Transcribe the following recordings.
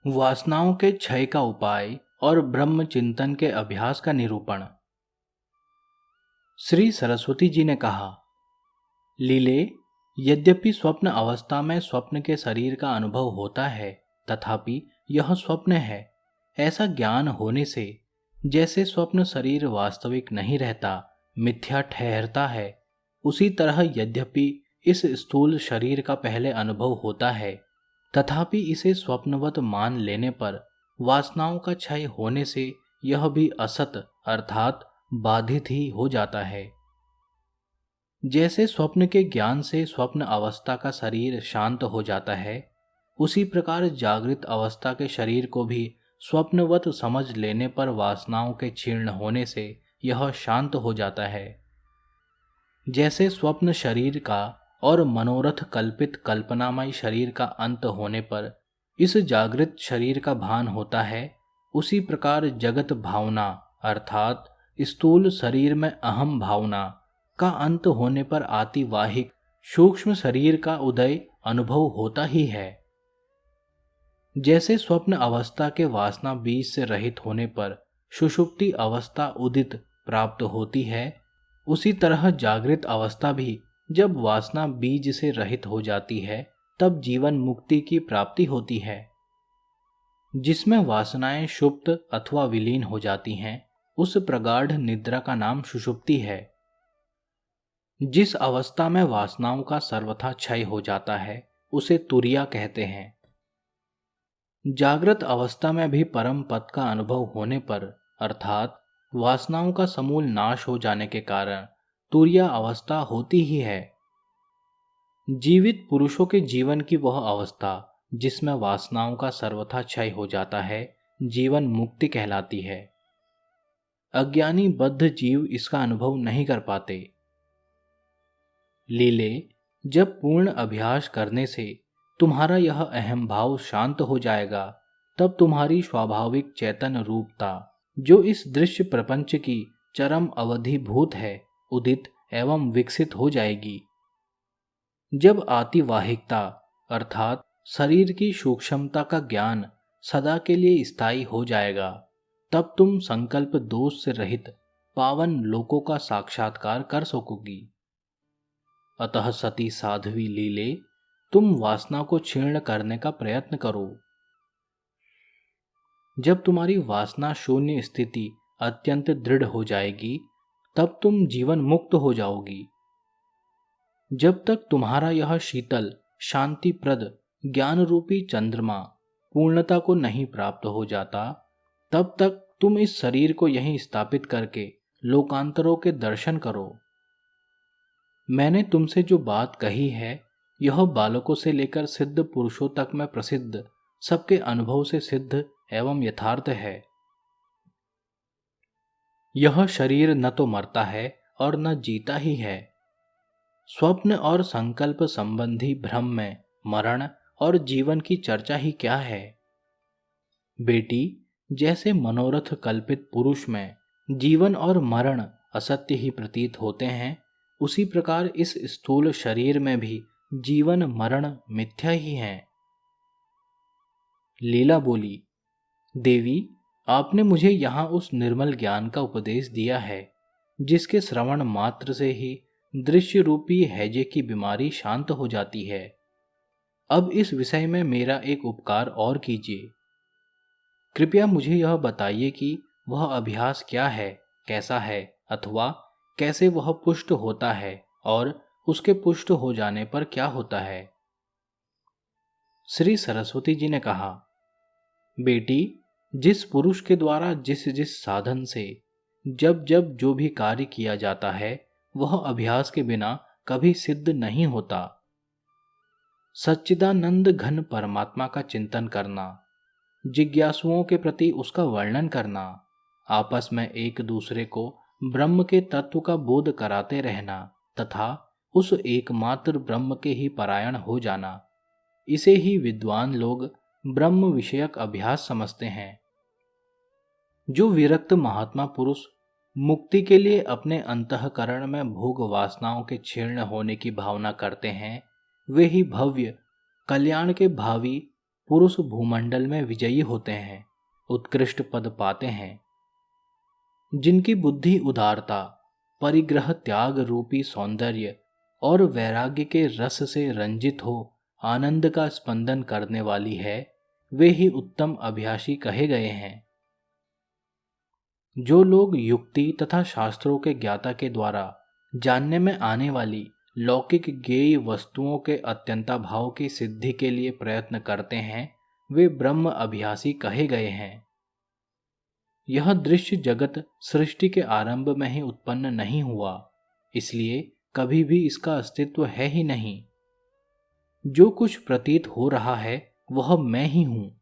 वासनाओं के क्षय का उपाय और ब्रह्म चिंतन के अभ्यास का निरूपण। श्री सरस्वती जी ने कहा, लीले, यद्यपि स्वप्न अवस्था में स्वप्न के शरीर का अनुभव होता है, तथापि यह स्वप्न है, ऐसा ज्ञान होने से जैसे स्वप्न शरीर वास्तविक नहीं रहता, मिथ्या ठहरता है, उसी तरह यद्यपि इस स्थूल शरीर का पहले अनुभव होता है, तथापि इसे स्वप्नवत मान लेने पर वासनाओं का क्षय होने से यह भी असत अर्थात बाधित ही हो जाता है। जैसे स्वप्न के ज्ञान से स्वप्न अवस्था का शरीर शांत हो जाता है, उसी प्रकार जागृत अवस्था के शरीर को भी स्वप्नवत समझ लेने पर वासनाओं के क्षीण होने से यह शांत हो जाता है। जैसे स्वप्न शरीर का और मनोरथ कल्पित कल्पनामय शरीर का अंत होने पर इस जागृत शरीर का भान होता है, उसी प्रकार जगत भावना अर्थात स्थूल शरीर में अहम भावना का अंत होने पर आतिवाहिक सूक्ष्म शरीर का उदय अनुभव होता ही है। जैसे स्वप्न अवस्था के वासना बीज से रहित होने पर सुषुप्ति अवस्था उदित प्राप्त होती है, उसी तरह जागृत अवस्था भी जब वासना बीज से रहित हो जाती है, तब जीवन मुक्ति की प्राप्ति होती है। जिसमें वासनाएं सुप्त अथवा विलीन हो जाती हैं, उस प्रगाढ़ निद्रा का नाम सुषुप्ति है। जिस अवस्था में वासनाओं का सर्वथा क्षय हो जाता है, उसे तुरिया कहते हैं। जागृत अवस्था में भी परम पद का अनुभव होने पर अर्थात वासनाओं का समूल नाश हो जाने के कारण तुरिया अवस्था होती ही है। जीवित पुरुषों के जीवन की वह अवस्था जिसमें वासनाओं का सर्वथा क्षय हो जाता है, जीवन मुक्ति कहलाती है। अज्ञानी बद्ध जीव इसका अनुभव नहीं कर पाते। लीले, जब पूर्ण अभ्यास करने से तुम्हारा यह अहम भाव शांत हो जाएगा, तब तुम्हारी स्वाभाविक चैतन्य रूपता, जो इस दृश्य प्रपंच की चरम अवधिभूत है, उदित एवं विकसित हो जाएगी। जब आतिवाहिकता अर्थात शरीर की सूक्ष्मता का ज्ञान सदा के लिए स्थायी हो जाएगा, तब तुम संकल्प दोष से रहित पावन लोकों का साक्षात्कार कर सकोगी। अतः सती साध्वी लीले, तुम वासना को क्षीण करने का प्रयत्न करो। जब तुम्हारी वासना शून्य स्थिति अत्यंत दृढ़ हो जाएगी, तब तुम जीवन मुक्त हो जाओगी। जब तक तुम्हारा यह शीतल शांतिप्रद ज्ञान रूपी चंद्रमा पूर्णता को नहीं प्राप्त हो जाता, तब तक तुम इस शरीर को यहीं स्थापित करके लोकांतरों के दर्शन करो। मैंने तुमसे जो बात कही है, यह बालकों से लेकर सिद्ध पुरुषों तक में प्रसिद्ध, सबके अनुभव से सिद्ध एवं यथार्थ है। यह शरीर न तो मरता है और न जीता ही है। स्वप्न और संकल्प संबंधी भ्रम में मरण और जीवन की चर्चा ही क्या है। बेटी, जैसे मनोरथ कल्पित पुरुष में जीवन और मरण असत्य ही प्रतीत होते हैं, उसी प्रकार इस स्थूल शरीर में भी जीवन मरण मिथ्या ही हैं। लीला बोली, देवी, आपने मुझे यहाँ उस निर्मल ज्ञान का उपदेश दिया है, जिसके श्रवण मात्र से ही दृश्य रूपी हैजे की बीमारी शांत हो जाती है। अब इस विषय में मेरा एक उपकार और कीजिए। कृपया मुझे यह बताइए कि वह अभ्यास क्या है, कैसा है, अथवा कैसे वह पुष्ट होता है और उसके पुष्ट हो जाने पर क्या होता है। श्री सरस्वती जी ने कहा, बेटी, जिस पुरुष के द्वारा जिस जिस साधन से जब जब जो भी कार्य किया जाता है, वह अभ्यास के बिना कभी सिद्ध नहीं होता। सच्चिदानंद घन परमात्मा का चिंतन करना, जिज्ञासुओं के प्रति उसका वर्णन करना, आपस में एक दूसरे को ब्रह्म के तत्व का बोध कराते रहना तथा उस एकमात्र ब्रह्म के ही परायण हो जाना, इसे ही विद्वान लोग ब्रह्म विषयक अभ्यास समझते हैं। जो विरक्त महात्मा पुरुष मुक्ति के लिए अपने अंतःकरण में भोग वासनाओं के क्षीण होने की भावना करते हैं, वे ही भव्य कल्याण के भावी पुरुष भूमंडल में विजयी होते हैं, उत्कृष्ट पद पाते हैं। जिनकी बुद्धि उदारता, परिग्रह त्याग रूपी सौंदर्य और वैराग्य के रस से रंजित हो आनंद का स्पंदन करने वाली है, वे ही उत्तम अभ्यासी कहे गए हैं। जो लोग युक्ति तथा शास्त्रों के ज्ञाता के द्वारा जानने में आने वाली लौकिक ज्ञेय वस्तुओं के अत्यंताभाव की सिद्धि के लिए प्रयत्न करते हैं, वे ब्रह्म अभ्यासी कहे गए हैं। यह दृश्य जगत सृष्टि के आरंभ में ही उत्पन्न नहीं हुआ, इसलिए कभी भी इसका अस्तित्व है ही नहीं। जो कुछ प्रतीत हो रहा है वह मैं ही हूं।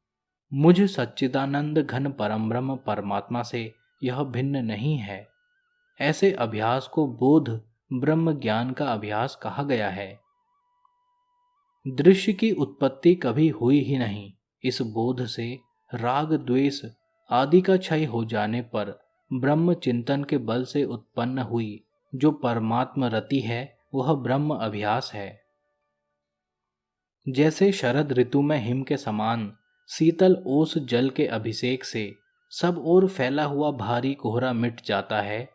मुझ सच्चिदानंद घन परमब्रह्म परमात्मा से यह भिन्न नहीं है। ऐसे अभ्यास को बोध ब्रह्म ज्ञान का अभ्यास कहा गया है। दृश्य की उत्पत्ति कभी हुई ही नहीं। इस बोध से राग द्वेष आदि का क्षय हो जाने पर ब्रह्म चिंतन के बल से उत्पन्न हुई जो परमात्म रति है, वह ब्रह्म अभ्यास है। जैसे शरद ऋतु में हिम के समान शीतल ओस जल के अभिषेक से सब ओर फैला हुआ भारी कोहरा मिट जाता है,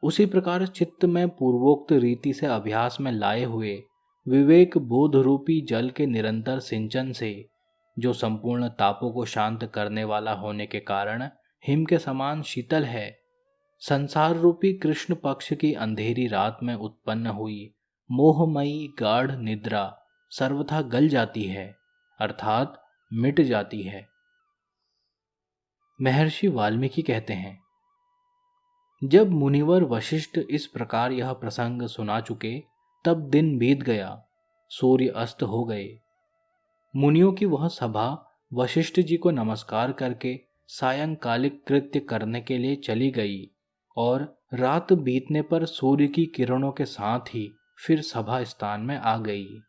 उसी प्रकार चित्त में पूर्वोक्त रीति से अभ्यास में लाए हुए विवेक बोध रूपी जल के निरंतर सिंचन से, जो संपूर्ण तापों को शांत करने वाला होने के कारण हिम के समान शीतल है, संसार रूपी कृष्ण पक्ष की अंधेरी रात में उत्पन्न हुई मोहमयी गाढ़ निद्रा सर्वथा गल जाती है, अर्थात मिट जाती है। महर्षि वाल्मीकि कहते हैं, जब मुनिवर वशिष्ठ इस प्रकार यह प्रसंग सुना चुके, तब दिन बीत गया, सूर्य अस्त हो गए। मुनियों की वह सभा वशिष्ठ जी को नमस्कार करके सायंकालिक कृत्य करने के लिए चली गई और रात बीतने पर सूर्य की किरणों के साथ ही फिर सभा स्थान में आ गई।